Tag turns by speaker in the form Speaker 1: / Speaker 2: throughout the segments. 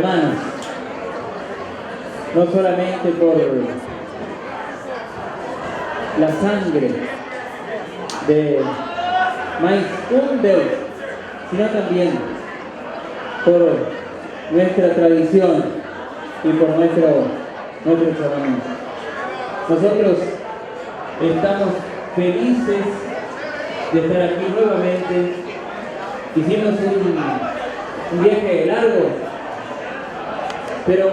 Speaker 1: hermanos, no solamente por la sangre de Mais Deus, sino también por nuestra tradición y por nuestro llamamiento. Nosotros estamos felices de estar aquí nuevamente. Hicimos un viaje largo, pero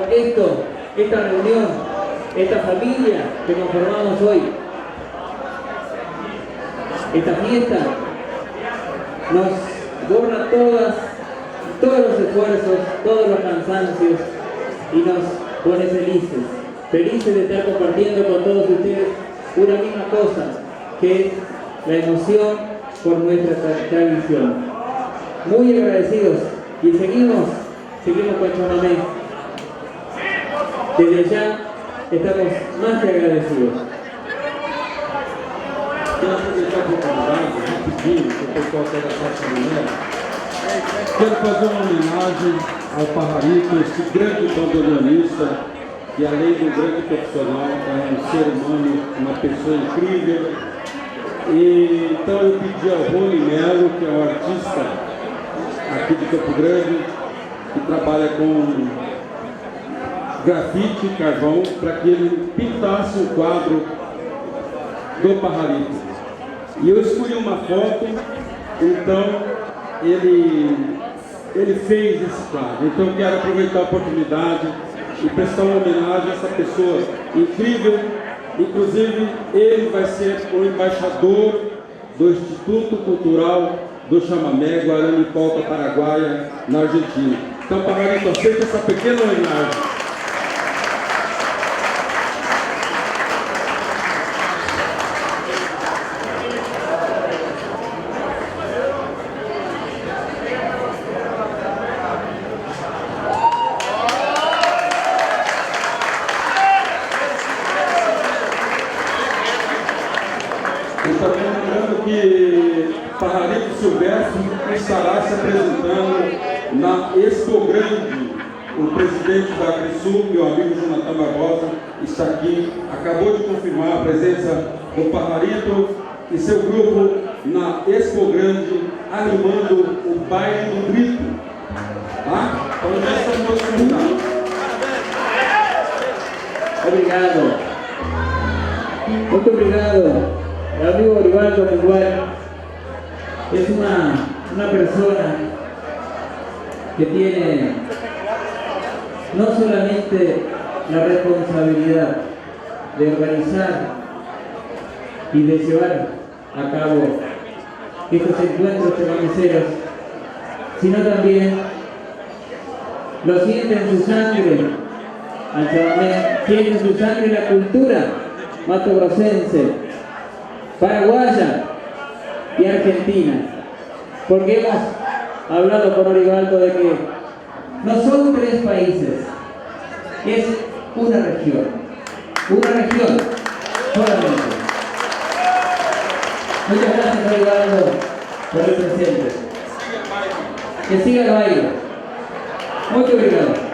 Speaker 1: esta reunión, esta familia que conformamos hoy, esta fiesta, nos borra todos los esfuerzos, todos los cansancios y nos pone felices de estar compartiendo con todos ustedes una misma cosa, que es la emoción por nuestra tradición. Muy agradecidos y seguimos con chamamé. Desde ya estamos más que agradecidos.
Speaker 2: Quero aproveitar a oportunidade, rapidinho, que o pessoal está da Faixa Mulher. Quero fazer uma homenagem ao Pajarito, esse grande bandoneonista, que além do grande profissional, é um ser humano, uma pessoa incrível. E, então eu pedi ao Rony Melo, que é um artista aqui de Campo Grande, que trabalha com grafite, carvão, para que ele pintasse um quadro do Pajarito. E eu escolhi uma foto, então ele fez esse quadro. Então eu quero aproveitar a oportunidade e prestar uma homenagem a essa pessoa incrível. Inclusive, ele vai ser o embaixador do Instituto Cultural do Chamamé Guarani Polca Paraguaia, na Argentina. Então, Pajarito, aceita essa pequena homenagem. Pajarito Silvestre estará se apresentando na Expo Grande. O presidente da Agrisul, meu amigo Jonathan Barbosa, está aqui. Acabou de confirmar a presença do Pajarito e seu grupo na Expo Grande, animando o baile do grito. Tá? Então já estamos convidados.
Speaker 1: Obrigado. Muito obrigado. El amigo Orivaldo Mengual es una persona que tiene no solamente la responsabilidad de organizar y de llevar a cabo estos encuentros chamameseros, sino también lo siente en su sangre, al chamamé, tiene en su sangre la cultura matogrossense, paraguaya y argentina, porque hemos hablado con Orivaldo de que no son 3 países, es una región solamente. Muchas gracias, Orivaldo, por el presente. Que siga el baile. Muchas gracias.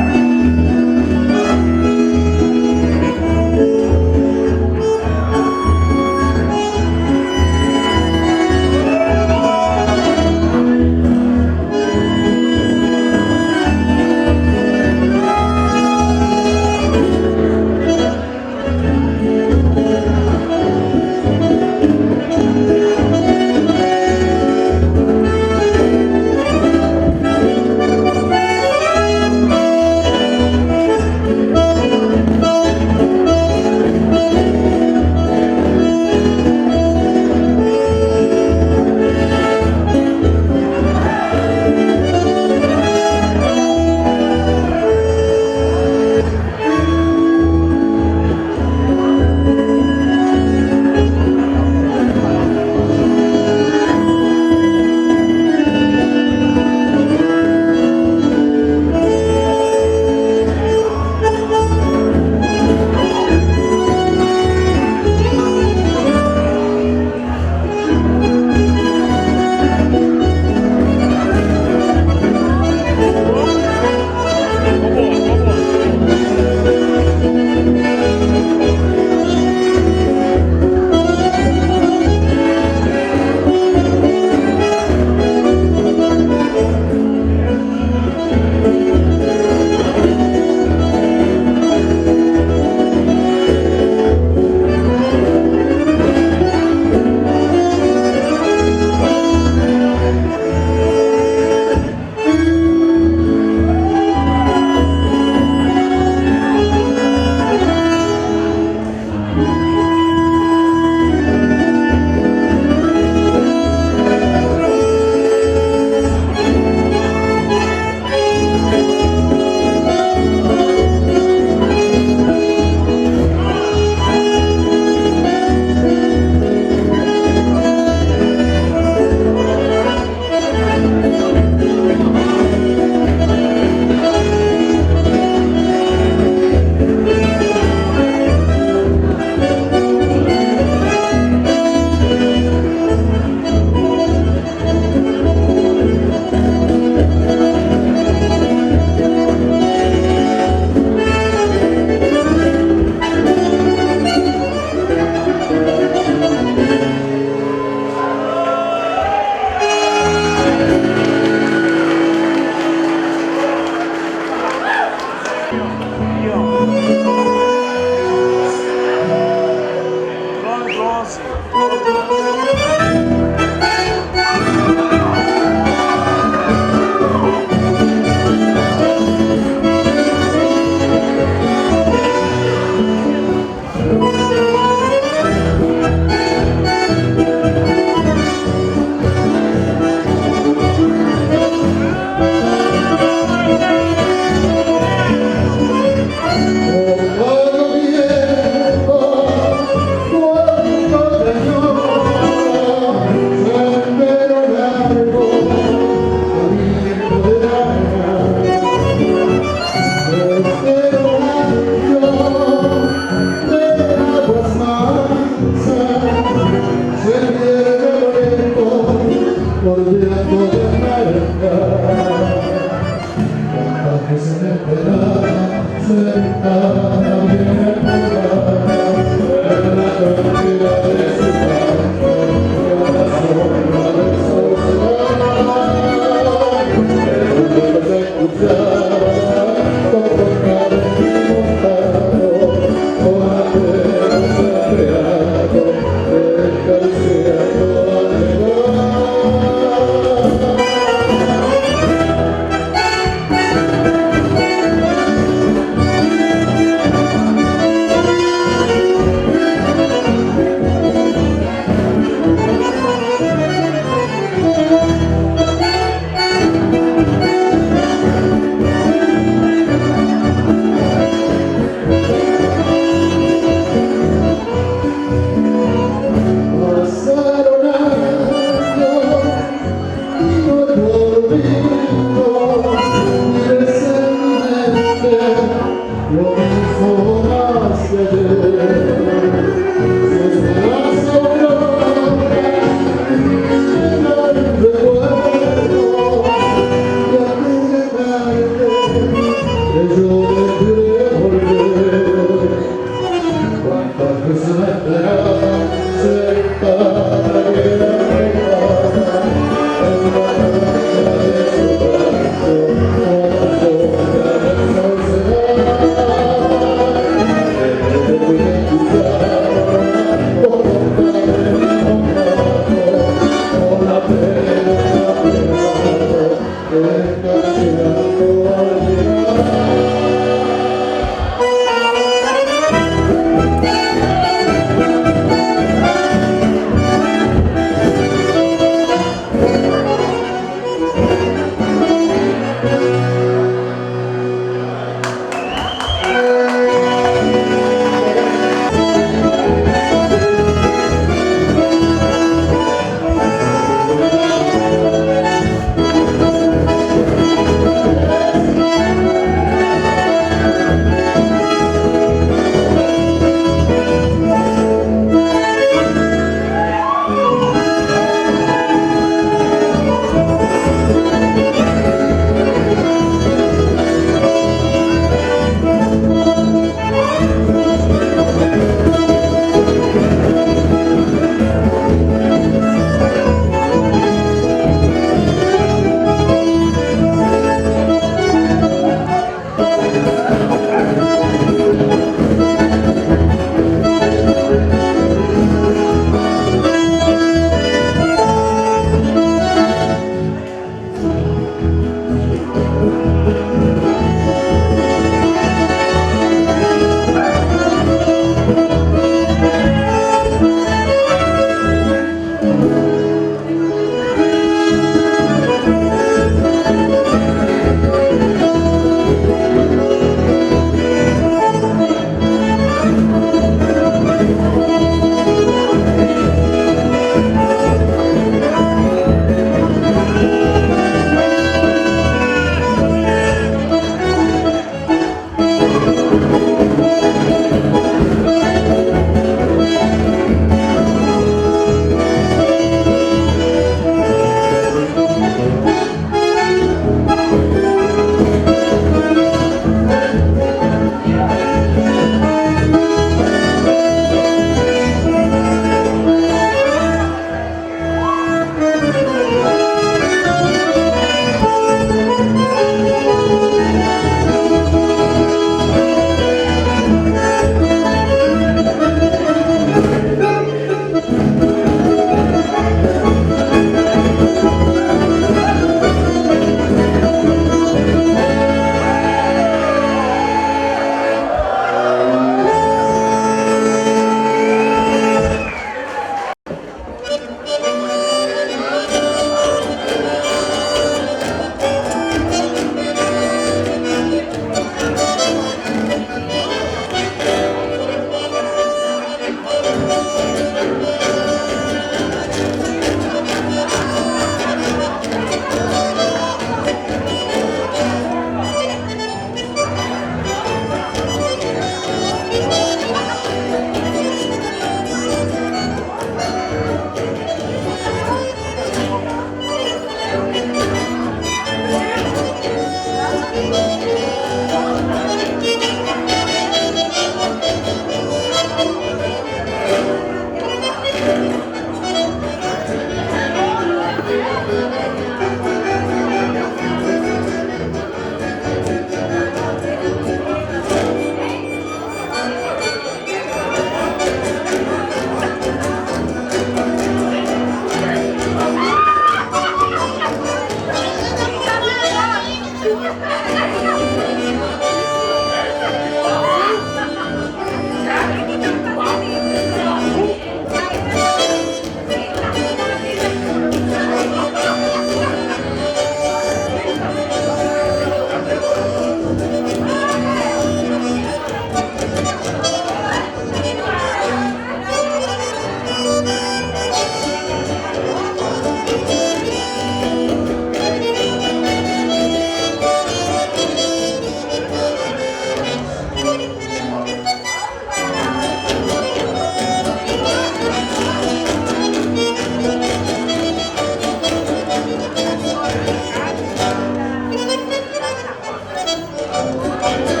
Speaker 3: Thank